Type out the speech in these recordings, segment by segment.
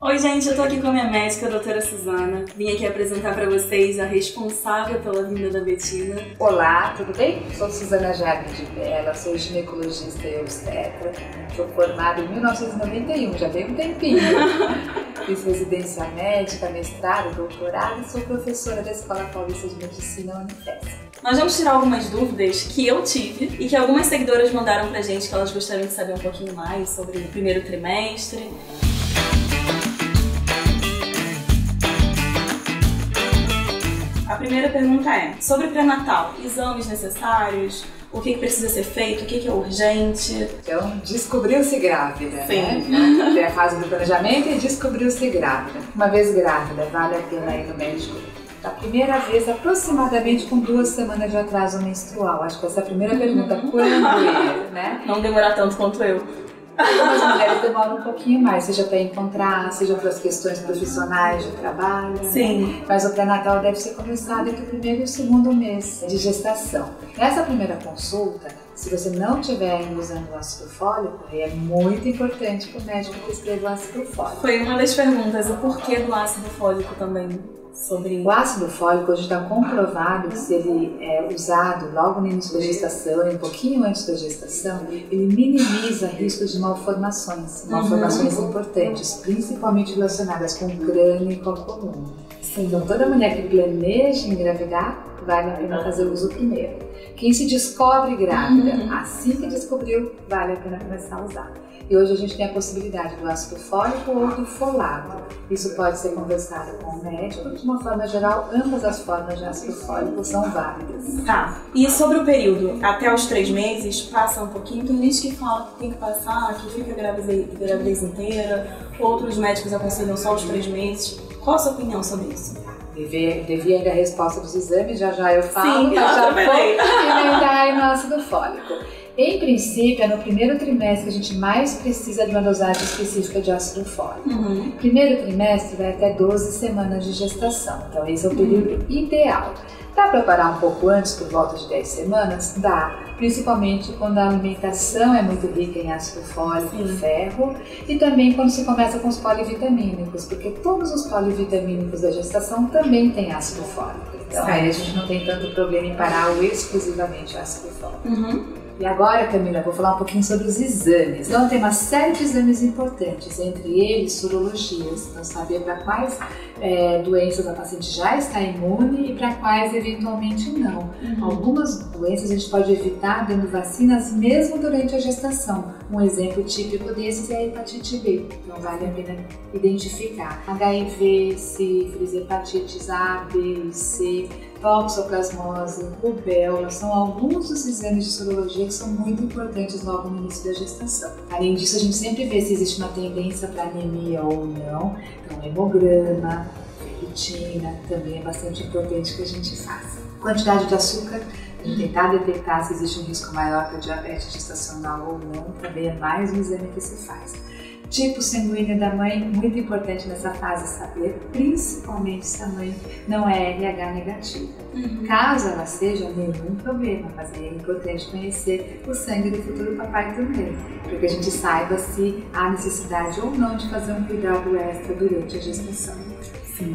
Oi gente, eu tô aqui com a minha médica, a doutora Suzana. Vim aqui apresentar pra vocês a responsável pela vinda da Betina. Olá, tudo bem? Sou Suzana Jardim de Bela, sou ginecologista e obstetra. Sou formada em 1991, já tem um tempinho. Fiz residência médica, mestrado, doutorado e sou professora da Escola Paulista de Medicina Unifesp. Nós vamos tirar algumas dúvidas que eu tive e que algumas seguidoras mandaram pra gente que elas gostariam de saber um pouquinho mais sobre o primeiro trimestre. A primeira pergunta é sobre pré-natal, exames necessários, o que precisa ser feito, o que é urgente. Então, descobriu-se grávida, Sim. né? Tem a fase do planejamento e descobriu-se grávida. Uma vez grávida, vale a pena ir no médico da primeira vez, aproximadamente com 2 semanas de atraso menstrual. Acho que essa é a primeira pergunta, quando ir, né? Não demorar tanto quanto eu. Algumas mulheres demoram um pouquinho mais, seja para encontrar, seja para as questões profissionais de trabalho. Sim. Né? Mas o pré-natal deve ser começado entre o primeiro e o segundo mês de gestação. Nessa primeira consulta, se você não estiver ainda usando o ácido fólico, é muito importante que o médico prescreva o ácido fólico. Foi uma das perguntas, o porquê do ácido fólico também. O ácido fólico hoje está comprovado que se ele é usado logo no início da gestação e um pouquinho antes da gestação, ele minimiza riscos de malformações, malformações importantes, principalmente relacionadas com o crânio e com a coluna. Então toda mulher que planeja engravidar, vale a pena fazer o uso primeiro. Quem se descobre grávida, assim que descobriu, vale a pena começar a usar. E hoje a gente tem a possibilidade do ácido fólico ou do folato. Isso pode ser conversado com o médico. De uma forma geral, ambas as formas de ácido fólico são válidas. Tá. E sobre o período, até os 3 meses, passa um pouquinho. Tem gente que fala que tem que passar, que fica gravidez inteira. Outros médicos aconselham só os 3 meses. Qual a sua opinião sobre isso? Devia ir a resposta dos exames, já eu falo, sim, mas já vou emendar aí no ácido fólico. Em princípio, é no primeiro trimestre que a gente mais precisa de uma dosagem específica de ácido fólico. Primeiro trimestre vai até 12 semanas de gestação, então esse é o período ideal. Dá para parar um pouco antes, por volta de 10 semanas? Dá, principalmente quando a alimentação é muito rica em ácido fólico e ferro, e também quando se começa com os polivitamínicos, porque todos os polivitamínicos da gestação também têm ácido fólico. Então aí a gente não tem tanto problema em parar exclusivamente o ácido fólico. E agora, Camila, vou falar um pouquinho sobre os exames. Então, tem uma série de exames importantes, entre eles sorologias. Então, saber para quais doenças a paciente já está imune e para quais eventualmente não. Algumas doenças a gente pode evitar dando vacinas mesmo durante a gestação. Um exemplo típico desses é a hepatite B. Então, vale a pena identificar. HIV, sífilis, hepatites A, B e C, toxoplasmose, rubéola, são alguns dos exames de sorologia que são muito importantes logo no início da gestação. Além disso, a gente sempre vê se existe uma tendência para anemia ou não, então hemograma, ferritina, também é bastante importante que a gente faça. Quantidade de açúcar, a gente tentar detectar se existe um risco maior para diabetes gestacional ou não, também é mais um exame que se faz. Tipo sanguíneo da mãe, muito importante nessa fase saber, principalmente se a mãe não é RH negativa. Caso ela seja, nenhum problema, mas é importante conhecer o sangue do futuro papai também, para que a gente saiba se há necessidade ou não de fazer um cuidado extra durante a gestação.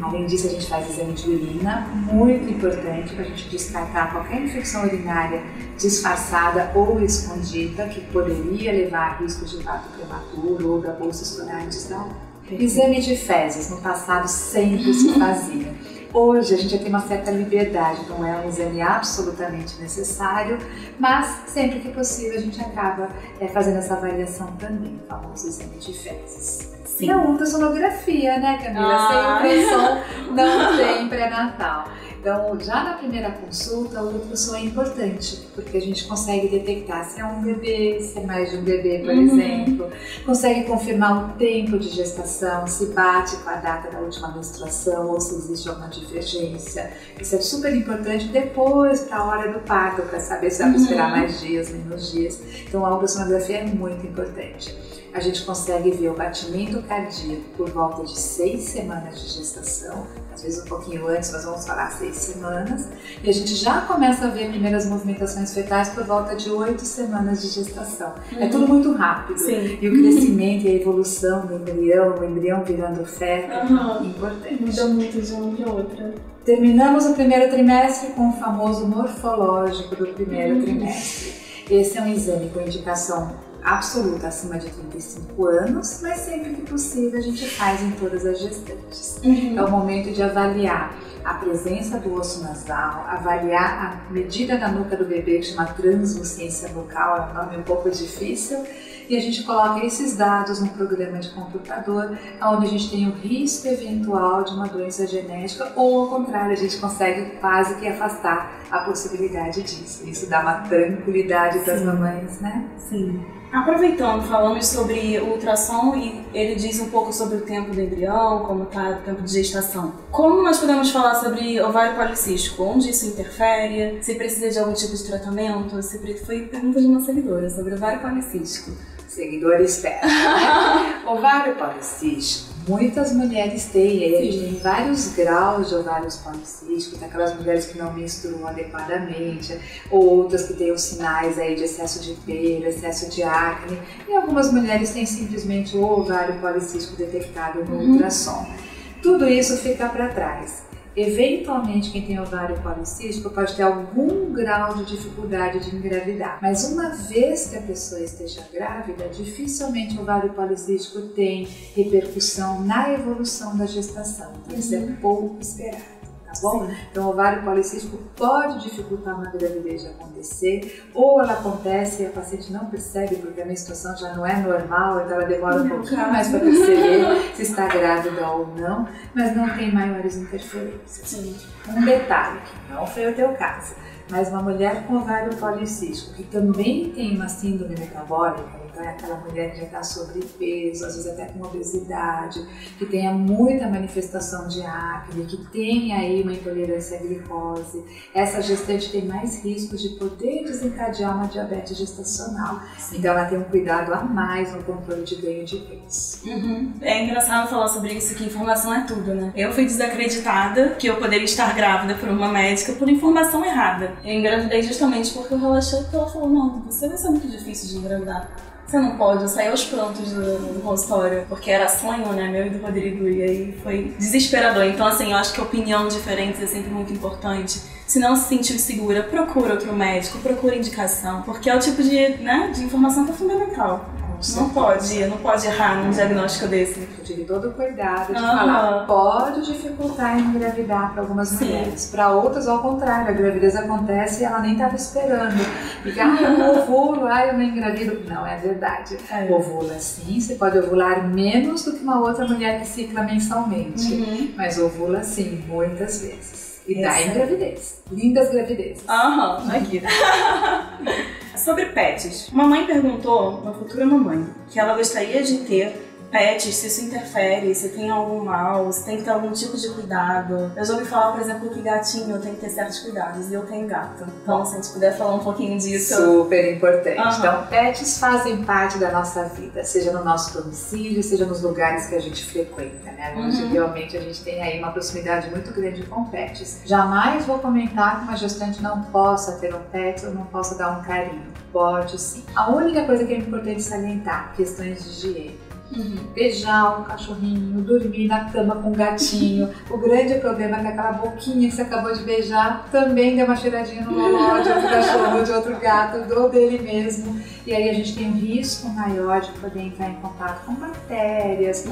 Além disso, a gente faz exame de urina, muito importante para a gente descartar qualquer infecção urinária disfarçada ou escondida que poderia levar a risco de parto prematuro ou da bolsa estourar antes da hora. Exame de fezes, no passado sempre se fazia. Hoje a gente já tem uma certa liberdade, não é um exame absolutamente necessário, mas sempre que possível a gente acaba fazendo essa avaliação também, o famoso exame de fezes. Sim. Não, ultrassonografia, né, Camila? Sem ultrassom não tem pré-natal. Então, já na primeira consulta, o ultrassom é importante, porque a gente consegue detectar se é um bebê, se é mais de um bebê, por exemplo. Consegue confirmar o tempo de gestação, se bate com a data da última menstruação ou se existe alguma divergência. Isso é super importante depois para a hora do parto, para saber se vai esperar mais dias, menos dias. Então, a ultrassonografia é muito importante. a gente consegue ver o batimento cardíaco por volta de 6 semanas de gestação, às vezes um pouquinho antes, mas vamos falar 6 semanas, e a gente já começa a ver primeiras movimentações fetais por volta de 8 semanas de gestação. É tudo muito rápido. Sim. E o crescimento e a evolução do embrião, o embrião virando feto, é importante. Muda muito de uma para outra. Terminamos o primeiro trimestre com o famoso morfológico do primeiro trimestre. Esse é um exame com indicação absoluta acima de 35 anos, mas sempre que possível a gente faz em todas as gestantes. É o momento de avaliar a presença do osso nasal, avaliar a medida da nuca do bebê, que chama translucência nucal, é um nome um pouco difícil, e a gente coloca esses dados no programa de computador, onde a gente tem o risco eventual de uma doença genética, ou ao contrário, a gente consegue quase que afastar a possibilidade disso. Isso dá uma tranquilidade para as mamães, né? Sim. Aproveitando, falamos sobre o ultrassom e ele diz um pouco sobre o tempo do embrião, como está o tempo de gestação. Como nós podemos falar sobre ovário policístico? Onde isso interfere? Se precisa de algum tipo de tratamento? Foi pergunta de uma seguidora sobre ovário policístico. Seguidora esperta. Ovário policístico, muitas mulheres têm, e aí a gente tem vários graus de ovários policísticos, tem aquelas mulheres que não menstruam adequadamente, ou outras que têm os sinais aí de excesso de pelo, excesso de acne, e algumas mulheres têm simplesmente o ovário policístico detectado no ultrassom. Tudo isso fica para trás. Eventualmente, quem tem ovário policístico pode ter algum grau de dificuldade de engravidar, mas uma vez que a pessoa esteja grávida, dificilmente o ovário policístico tem repercussão na evolução da gestação. Então, isso é pouco esperado. Tá bom? Então, o ovário policístico pode dificultar uma gravidez de acontecer, ou ela acontece e a paciente não percebe porque a menstruação já não é normal, então ela demora um pouquinho mais para perceber se está grávida ou não, mas não tem maiores interferências. Sim. Um detalhe, que não foi o teu caso, mas uma mulher com ovário policístico que também tem uma síndrome metabólica, então é aquela mulher que já está sobrepeso, às vezes até com obesidade, que tenha muita manifestação de acne, que tenha aí uma intolerância à glicose, essa gestante tem mais riscos de poder desencadear uma diabetes gestacional. Então ela tem um cuidado a mais no controle de ganho de peso. É engraçado falar sobre isso, que informação é tudo, né? Eu fui desacreditada que eu poderia estar grávida por uma médica por informação errada. Eu engravidei justamente porque eu relaxei, porque ela falou, não, você vai ser muito difícil de engravidar. Você não pode, eu saí aos prantos do consultório, porque era sonho, né, meu e do Rodrigo, e aí foi desesperador. Então, assim, eu acho que a opinião diferente é sempre muito importante. Se não se sentir segura, procura outro médico, procura indicação, porque é o tipo de informação que é fundamental. Não pode errar num diagnóstico desse. Eu tive todo o cuidado de falar, pode dificultar em engravidar para algumas mulheres. Para outras, ao contrário, a gravidez acontece e ela nem estava esperando. Fica, eu ovulo, eu não engravido. Não, é verdade. Ovula sim, você pode ovular menos do que uma outra mulher que cicla mensalmente. Mas ovula sim, muitas vezes. E dá em gravidez. Lindas gravidezes. Aqui. Sobre pets. Uma mãe perguntou, uma futura mamãe, que ela gostaria de ter pets, se isso interfere, se tem algum mal, se tem que ter algum tipo de cuidado. Eu já ouvi falar, por exemplo, que gatinho tem que ter certos cuidados, e eu tenho gato. Então, se a gente puder falar um pouquinho disso... Super importante. Então, pets fazem parte da nossa vida, seja no nosso domicílio, seja nos lugares que a gente frequenta, né? Onde realmente a gente tem aí uma proximidade muito grande com pets. Jamais vou comentar que uma gestante não possa ter um pet ou não possa dar um carinho. Pode sim. A única coisa que é importante salientar, questões de higiene. Beijar o cachorrinho, dormir na cama com o gatinho. O grande problema é que aquela boquinha que você acabou de beijar também deu uma cheiradinha no loló de outro cachorro, de outro gato, ou dele mesmo. E aí a gente tem um risco maior de poder entrar em contato com bactérias,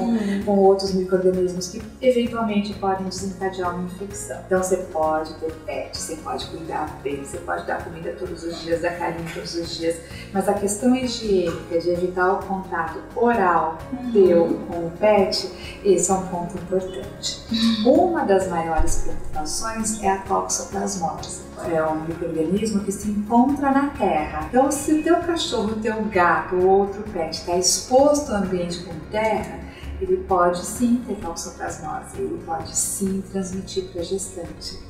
com outros micro-organismos que eventualmente podem desencadear uma infecção. Então você pode ter pet, você pode cuidar bem, você pode dar comida todos os dias, dar carinho todos os dias, mas a questão higiênica de evitar o contato oral teu com o pet, esse é um ponto importante. Uma das maiores preocupações é a toxoplasmose. É um micro-organismo que se encontra na terra. Então, se o teu cachorro, o teu gato ou outro pet está exposto ao ambiente com terra, ele pode sim ter toxoplasmose, ele pode sim transmitir para a gestante.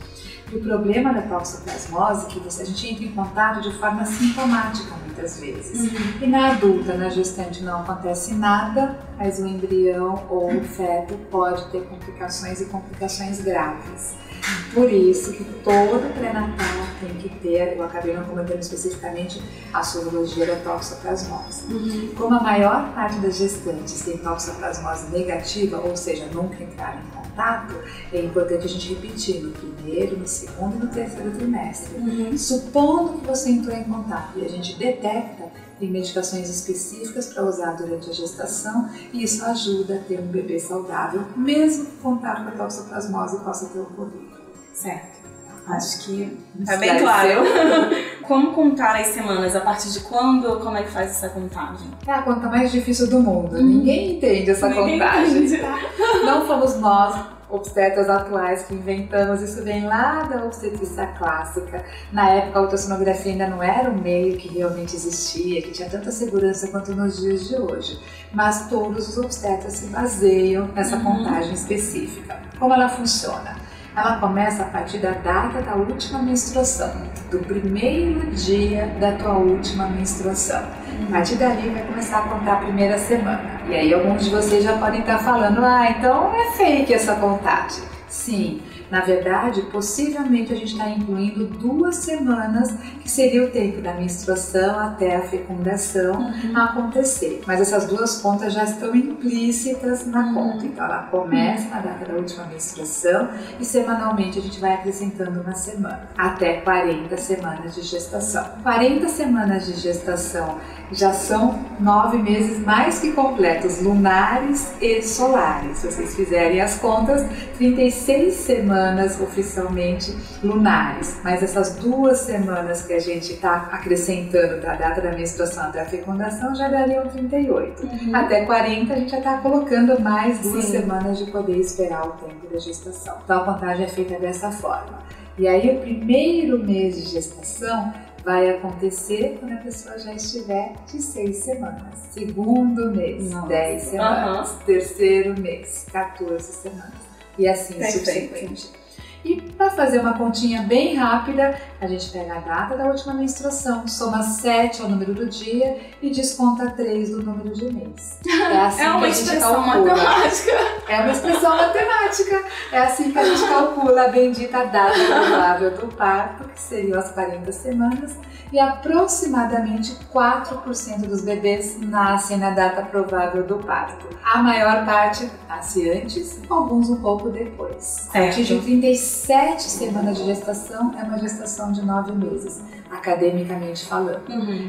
E o problema da toxoplasmose é que a gente entra em contato de forma sintomática muitas vezes. E na adulta, na gestante, não acontece nada, mas o embrião ou o feto pode ter complicações e complicações graves. Por isso que todo pré-natal tem que ter, eu acabei não comentando especificamente, a sorologia da toxoplasmose. Como a maior parte das gestantes tem toxoplasmose negativa, ou seja, nunca entraram em contato, é importante a gente repetir no primeiro, no segundo e no terceiro trimestre. Supondo que você entrou em contato e a gente detecta, tem medicações específicas para usar durante a gestação e isso ajuda a ter um bebê saudável, mesmo que o contato com a toxoplasmose possa ter ocorrido. Certo. Acho que tá bem claro. Como contar as semanas? A partir de quando? Como é que faz essa contagem? É a conta mais difícil do mundo. Ninguém entende essa contagem. Entende. Tá? Não fomos nós, obstetras atuais, que inventamos. Isso vem lá da obstetrícia clássica. Na época a ultrassonografia ainda não era um meio que realmente existia, que tinha tanta segurança quanto nos dias de hoje. Mas todos os obstetras se baseiam nessa contagem específica. Como ela funciona? Ela começa a partir da data da última menstruação, do primeiro dia da tua última menstruação. A partir dali vai começar a contar a primeira semana. E aí alguns de vocês já podem estar falando, então é fake essa contagem. Sim, na verdade, possivelmente a gente está incluindo 2 semanas, que seria o tempo da menstruação até a fecundação acontecer. Mas essas 2 contas já estão implícitas na conta. Então ela começa na data da última menstruação e semanalmente a gente vai acrescentando uma semana, até 40 semanas de gestação. 40 semanas de gestação já são 9 meses mais que completos, lunares e solares. Se vocês fizerem as contas, 36 semanas oficialmente lunares, mas essas 2 semanas que a gente está acrescentando da data da menstruação até a fecundação já dariam 38. Até 40 a gente já está colocando mais 2 semanas de poder esperar o tempo da gestação. Então a contagem é feita dessa forma. E aí o primeiro mês de gestação vai acontecer quando a pessoa já estiver de 6 semanas. Segundo mês, 10 semanas. Terceiro mês, 14 semanas. E assim subsequente. E para fazer uma continha bem rápida, a gente pega a data da última menstruação, soma 7 ao número do dia e desconta 3 do número de mês. É assim uma que a gente expressão calcula. matemática. É uma expressão matemática. É assim que a gente calcula a bendita data provável do parto, que seriam as 40 semanas, e aproximadamente 4% dos bebês nascem na data provável do parto. A maior parte nasce antes, alguns um pouco depois. A partir de 37 semanas de gestação é uma gestação de 9 meses, academicamente falando.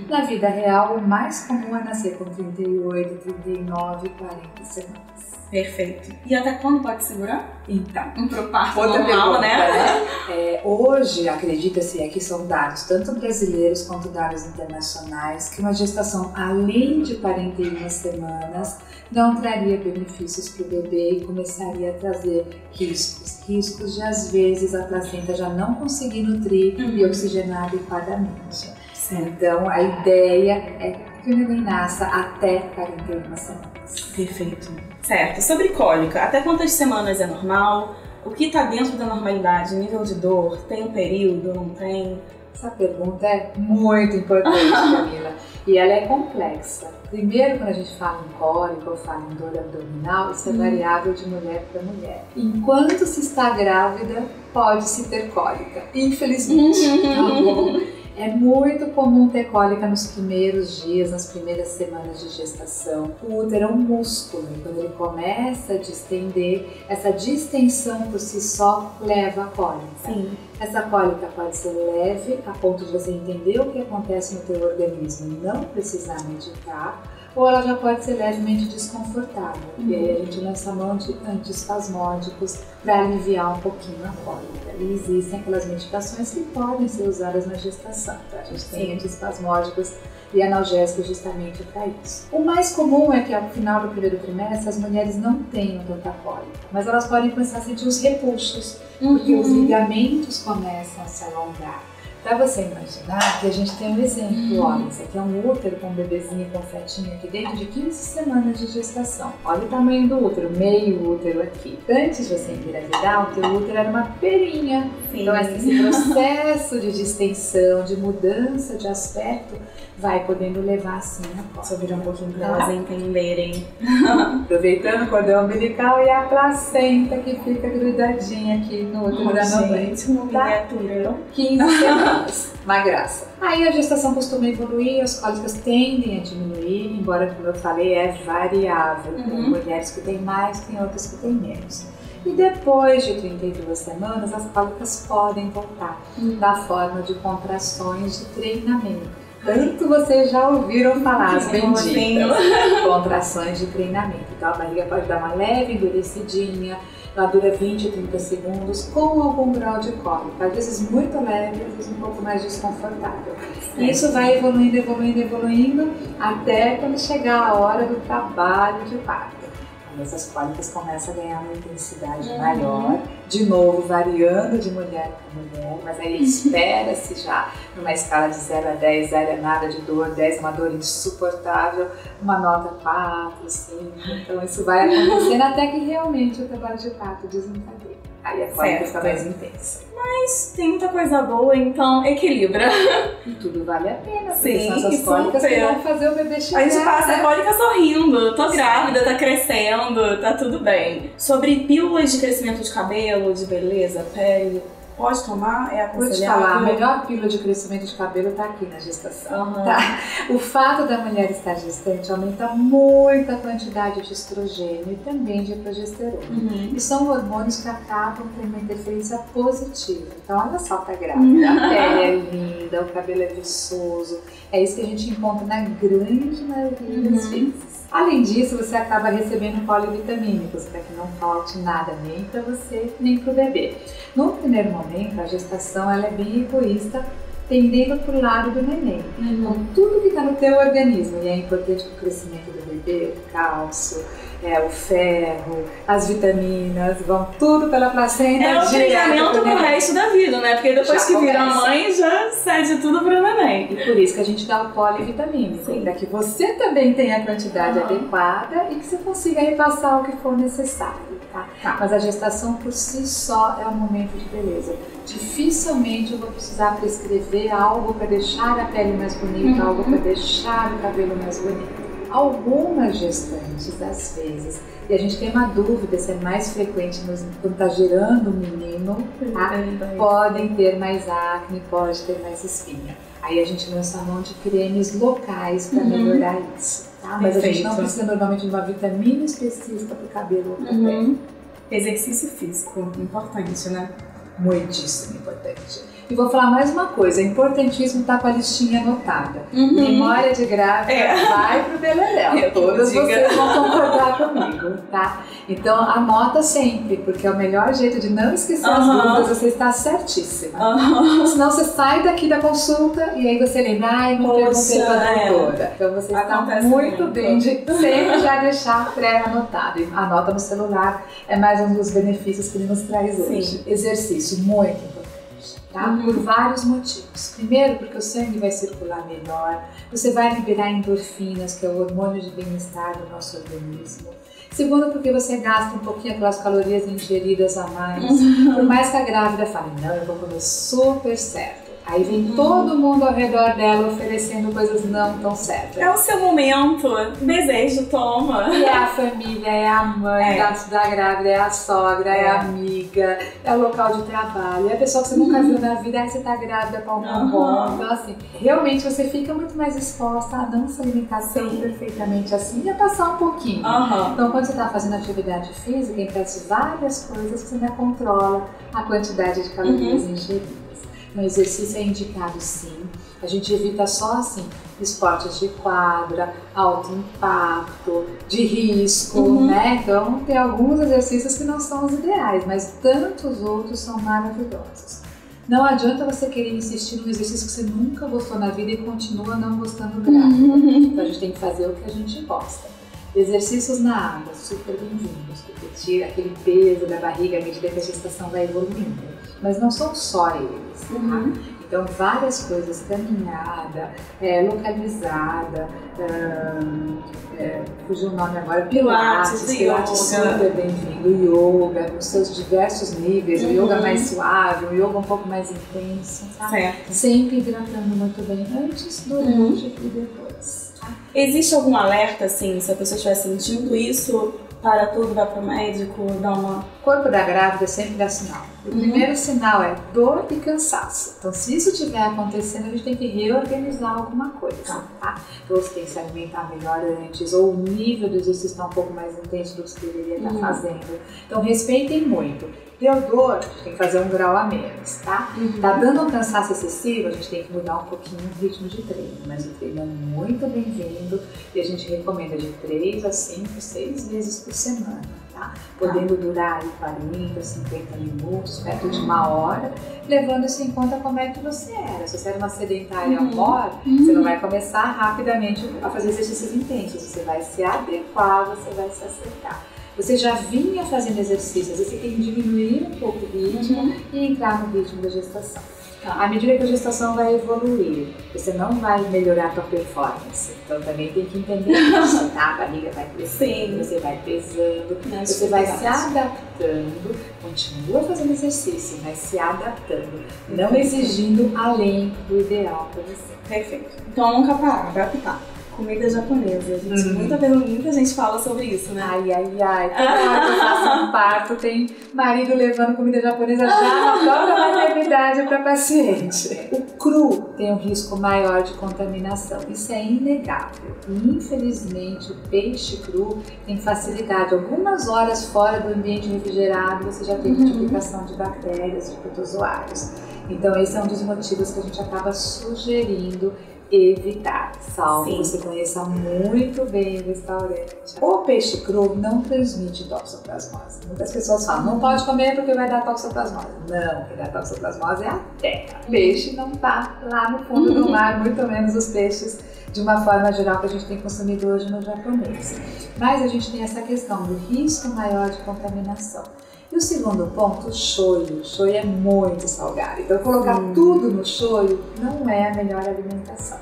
Na vida real, o mais comum é nascer com 38, 39, 40 semanas. Perfeito. E até quando pode segurar? Então, Pro parto outra normal, pergunta, né? Hoje, acredita-se, aqui são dados tanto brasileiros quanto dados internacionais, que uma gestação além de 41 semanas não traria benefícios para o bebê e começaria a trazer riscos. Riscos de, às vezes, a placenta já não conseguir nutrir e oxigenar adequadamente. Então, a ideia é que o neném nasça até 41 semanas. Perfeito. Certo. Sobre cólica, até quantas semanas é normal? O que está dentro da normalidade? Nível de dor? Tem um período? Não tem? Essa pergunta é muito importante, Camila, e ela é complexa. Primeiro, quando a gente fala em cólica ou fala em dor abdominal, isso é variável de mulher para mulher. Enquanto se está grávida, pode-se ter cólica, infelizmente. Tá bom? É muito comum ter cólica nos primeiros dias, nas primeiras semanas de gestação. O útero é um músculo e quando ele começa a distender, essa distensão por si só leva à cólica. Sim. Essa cólica pode ser leve, a ponto de você entender o que acontece no teu organismo e não precisar medicar, ou ela já pode ser levemente desconfortável. E aí a gente lança mão de antiespasmódicos para aliviar um pouquinho a cólica. E existem aquelas medicações que podem ser usadas na gestação. Tá? A gente tem antiespasmódicos e analgésicos justamente para isso. O mais comum é que ao final do primeiro trimestre as mulheres não tenham tanta cólica, mas elas podem começar a sentir os repuxos, porque os ligamentos começam a se alongar. Para você imaginar que a gente tem um exemplo, olha, isso aqui é um útero com um bebezinho com um fetinho aqui dentro de 15 semanas de gestação. Olha o tamanho do útero, meio útero aqui. Antes de você engravidar, o teu útero era uma perinha. Sim. Então esse processo de distensão, de mudança de aspecto, vai podendo levar assim a posse. Só virar um pouquinho para elas entenderem. Aproveitando o cordão umbilical e a placenta que fica grudadinha aqui no útero da mamãe. Gente, uma miniatura. 15 semanas, uma graça. Aí a gestação costuma evoluir, as cólicas tendem a diminuir, embora, como eu falei, é variável. Tem mulheres que têm mais, tem outras que têm menos. E depois de 32 semanas, as cólicas podem voltar na forma de contrações de treinamento. Tanto vocês já ouviram falar, as benditas contrações de treinamento. Então a barriga pode dar uma leve endurecidinha, ela dura 20 a 30 segundos com algum grau de cólica, às vezes muito leve, às vezes um pouco mais desconfortável. E isso vai evoluindo, evoluindo, evoluindo, até quando chegar a hora do trabalho de parto. Essas cólicas começam a ganhar uma intensidade maior, de novo variando de mulher para mulher, mas aí espera-se já numa escala de 0 a 10, 0 é nada de dor, 10 é uma dor insuportável, uma nota 4, 5, então isso vai acontecendo até que realmente o trabalho de parto desencadeia. Aí a cólica fica mais intensa. Mas tem muita coisa boa, então equilibra. E tudo vale a pena, porque sim, são essas cólicas que vão fazer o bebê chegar. A gente passa a cólica sorrindo, tô grávida, tá crescendo, tá tudo bem. Sobre pílulas de crescimento de cabelo, de beleza, pele, pode tomar? É aconselhável? Vou te falar, a melhor pílula de crescimento de cabelo tá aqui na gestação. Tá? O fato da mulher estar gestante aumenta muito a quantidade de estrogênio e também de progesterona. E são hormônios que acabam tendo uma interferência positiva. Então olha só, tá grávida, a pele é linda, o cabelo é viçoso. É isso que a gente encontra na grande maioria das vezes. Além disso, você acaba recebendo polivitamínicos para que não falte nada nem para você nem para o bebê. No primeiro momento, a gestação ela é bem egoísta, tendendo para o lado do neném. Então, tudo que está no teu organismo e é importante para o crescimento do bebê, o cálcio, o ferro, as vitaminas, vão tudo pela placenta. É o treinamento pro resto da vida, né? Porque depois que vira mãe, já cede tudo pro neném. E por isso que a gente dá o polivitamínico, para que você também tenha a quantidade adequada e que você consiga repassar o que for necessário, tá? Mas a gestação por si só é um momento de beleza. Dificilmente eu vou precisar prescrever algo para deixar a pele mais bonita, algo para deixar o cabelo mais bonito. Algumas gestantes, às vezes, e a gente tem uma dúvida se é mais frequente quando está gerando um menino, tá? Podem ter mais acne, pode ter mais espinha. Aí a gente lança a mão de cremes locais para melhorar isso, tá? Mas a gente não precisa normalmente de uma vitamina específica para o cabelo ou para a pele. Exercício físico, importante, né? Muitíssimo importante. E vou falar mais uma coisa, é importantíssimo estar com a listinha anotada. Memória de grávida vai pro beleléu. Todas vocês vão concordar comigo, tá? Então anota sempre, porque é o melhor jeito de não esquecer as dúvidas, você está certíssima. Senão você sai daqui da consulta e aí você lembra, ai, não perguntei pra doutora. Então você está muito bem de sempre já deixar pré-anotado. E anota no celular, é mais um dos benefícios que ele nos traz hoje. Exercício, muito importante. Tá? Por vários motivos. Primeiro, porque o sangue vai circular melhor, você vai liberar endorfinas, que é o hormônio de bem-estar do nosso organismo. Segundo, porque você gasta um pouquinho aquelas calorias ingeridas a mais. Por mais que a grávida fale, não, eu vou comer super certo. Aí vem todo mundo ao redor dela oferecendo coisas não tão certas. É o seu momento, desejo, toma. E é a família, é a mãe da grávida, é a sogra, é a amiga, é o local de trabalho, é a pessoa que você nunca viu na vida, aí você tá grávida com algum bom. Então assim, realmente você fica muito mais exposta a não se alimentar tão perfeitamente assim e a passar um pouquinho. Então quando você tá fazendo atividade física, acontece várias coisas que você ainda controla a quantidade de calorias ingeridas. O exercício é indicado sim, a gente evita só assim esportes de quadra, alto impacto, de risco, né? Então tem alguns exercícios que não são os ideais, mas tantos outros são maravilhosos. Não adianta você querer insistir num exercício que você nunca gostou na vida e continua não gostando grávida. Então a gente tem que fazer o que a gente gosta. Exercícios na água, super bem-vindos, porque tira aquele peso da barriga à medida que a gestação vai evoluindo. Mas não são só eles, tá? Então, várias coisas, caminhada, localizada, fugiu o nome agora, Pilates super bem-vindo, yoga, com seus diversos níveis, o yoga mais suave, o yoga um pouco mais intenso, tá? Sempre hidratando muito bem antes, durante e depois. Tá? Existe algum alerta, assim, se a pessoa estiver sentindo isso, para tudo, vai para o médico, dá uma... O corpo da grávida sempre dá sinal. O primeiro sinal é dor e cansaço. Então, se isso estiver acontecendo, a gente tem que reorganizar alguma coisa, tá? Ou você tem que se alimentar melhor antes, ou o nível do exercício está um pouco mais intenso do que você deveria estar fazendo. Então, respeitem muito. Deu dor, a gente tem que fazer um grau a menos, tá? Tá dando um cansaço excessivo, a gente tem que mudar um pouquinho o ritmo de treino, mas o treino é muito bem-vindo e a gente recomenda de 3 a 5, 6 vezes por semana, tá? Podendo durar aí 40, 50 minutos, perto de 1 hora, levando isso em conta como é que você era. Se você era uma sedentária mole, você não vai começar rapidamente a fazer exercícios intensos, você vai se adequar, você vai se acertar. Você já vinha fazendo exercícios, você tem que diminuir um pouco o ritmo e entrar no ritmo da gestação. À medida que a gestação vai evoluir, você não vai melhorar a sua performance. Então também tem que entender isso, tá? A barriga vai crescendo, você vai pesando, você vai se adaptando, continua fazendo exercício, mas se adaptando, não exigindo além do ideal para você. Perfeito. Então nunca parar, adaptar. Comida japonesa, gente. Muita gente fala sobre isso, né? Toda hora que eu faço um parto, tem marido levando comida japonesa já na própria maternidade para paciente. O cru tem um risco maior de contaminação, isso é inegável. Infelizmente, o peixe cru tem facilidade. Algumas horas fora do ambiente refrigerado, você já tem multiplicação de bactérias, de protozoários. Então, esse é um dos motivos que a gente acaba sugerindo evitar, salvo você conheça muito bem o restaurante. O peixe cru não transmite toxoplasmose. Muitas pessoas falam, não pode comer porque vai dar toxoplasmose. Não, o que dá toxoplasmose é a terra. O peixe não está lá no fundo do mar, muito menos os peixes de uma forma geral que a gente tem consumido hoje no japonês. Mas a gente tem essa questão do risco maior de contaminação. E o segundo ponto, o shoyu. O shoyu é muito salgado, então colocar tudo no shoyu não é a melhor alimentação.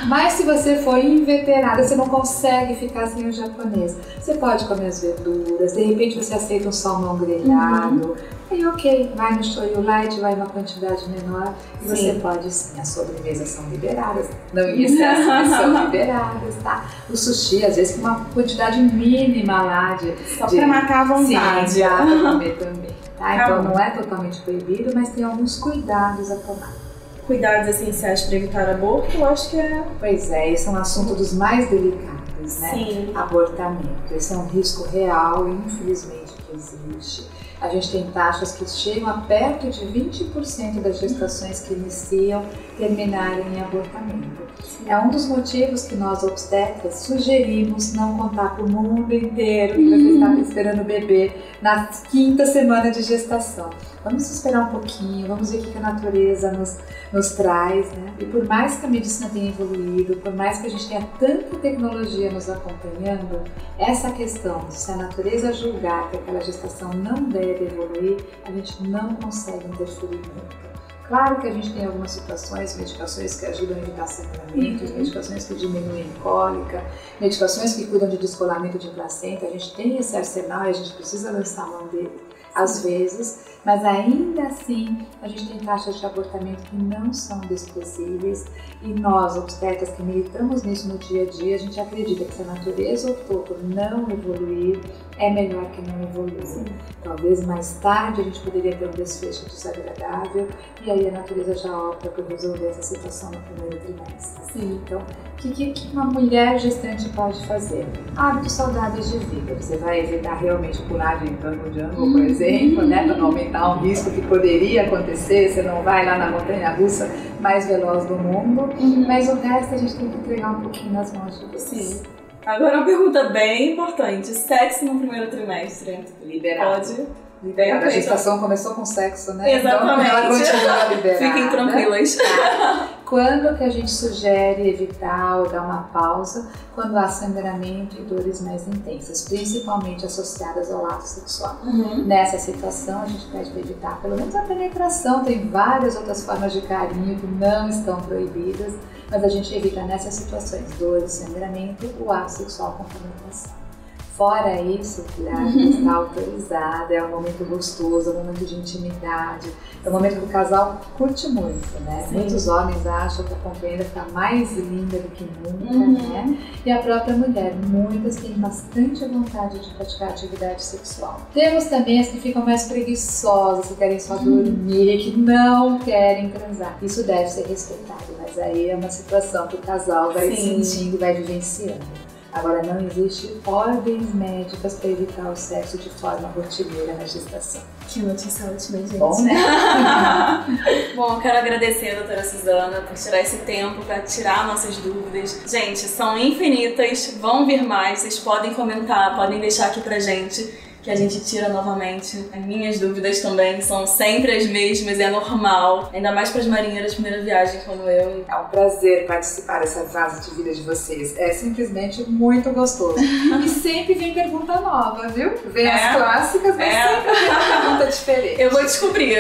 Mas se você for inveterada, você não consegue ficar sem o japonês. Você pode comer as verduras, de repente você aceita um salmão grelhado, aí ok, vai no shoyu light, vai uma quantidade menor e você pode sim, as sobremesas são liberadas, não em excesso, mas são liberadas, tá? O sushi, às vezes com uma quantidade mínima lá só pra matar a vontade. Sim, dá pra comer também, tá? Então não é totalmente proibido, mas tem alguns cuidados a tomar. Cuidados essenciais para evitar aborto, eu acho que é... Pois é, esse é um assunto dos mais delicados, né? Sim. Abortamento. Esse é um risco real, infelizmente, que existe. A gente tem taxas que chegam a perto de 20% das gestações que iniciam terminarem em abortamento. É um dos motivos que nós obstetras sugerimos não contar para o mundo inteiro que você está esperando o bebê na 5ª semana de gestação. Vamos esperar um pouquinho, vamos ver o que a natureza nos traz, né? E por mais que a medicina tenha evoluído, por mais que a gente tenha tanta tecnologia nos acompanhando, essa questão de se a natureza julgar que aquela gestação não deve evoluir, a gente não consegue interferir muito. Claro que a gente tem algumas situações, medicações que ajudam a evitar sangramentos, medicações que diminuem cólica, medicações que cuidam de descolamento de placenta, a gente tem esse arsenal e a gente precisa lançar mão dele às vezes, mas ainda assim a gente tem taxas de abortamento que não são desprezíveis e nós, obstetras que militamos nisso no dia a dia, a gente acredita que se a natureza optou por não evoluir, é melhor que não evolua. Talvez mais tarde a gente poderia ter um desfecho desagradável e aí a natureza já opta por resolver essa situação no primeiro trimestre. Então, o que uma mulher gestante pode fazer? Hábitos saudáveis de vida. Você vai evitar realmente pular de jungle, por exemplo, né, para não aumentar um risco que poderia acontecer, você não vai lá na montanha-russa mais veloz do mundo, mas o resto a gente tem que entregar um pouquinho nas mãos de vocês. Agora uma pergunta bem importante, sexo no primeiro trimestre? Liberado. Pode? Liberem o A peito. gestação começou com sexo, né? Exatamente. Então ela continua liberada. Fiquem tranquilas. Quando que a gente sugere evitar ou dar uma pausa? Quando há sangramento e dores mais intensas, principalmente associadas ao ato sexual. Nessa situação, a gente pede para evitar pelo menos a penetração. Tem várias outras formas de carinho que não estão proibidas, mas a gente evita nessas situações dores, sangramento, o ato sexual com penetração. Fora isso, grávida está autorizada, é um momento gostoso, é um momento de intimidade, é um momento que o casal curte muito, né? Sim. Muitos homens acham que a companheira fica mais linda do que nunca, né? E a própria mulher, muitas têm bastante vontade de praticar atividade sexual. Temos também as que ficam mais preguiçosas, que querem só dormir, que não querem transar. Isso deve ser respeitado, mas aí é uma situação que o casal vai sentindo e vai vivenciando. Agora, não existe ordens médicas para evitar o sexo de forma rotineira na gestação. Que notícia ótima, gente. Bom, né? Bom, quero agradecer a doutora Suzana por tirar esse tempo para tirar nossas dúvidas. Gente, são infinitas, vão vir mais, vocês podem comentar, podem deixar aqui pra gente, que a gente tira novamente. As minhas dúvidas também são sempre as mesmas, é normal. Ainda mais para as marinheiras de primeira viagem como eu. É um prazer participar dessa fase de vida de vocês. É simplesmente muito gostoso. E sempre vem pergunta nova, viu? Vem as clássicas, mas sempre vem uma pergunta diferente. Eu vou descobrir.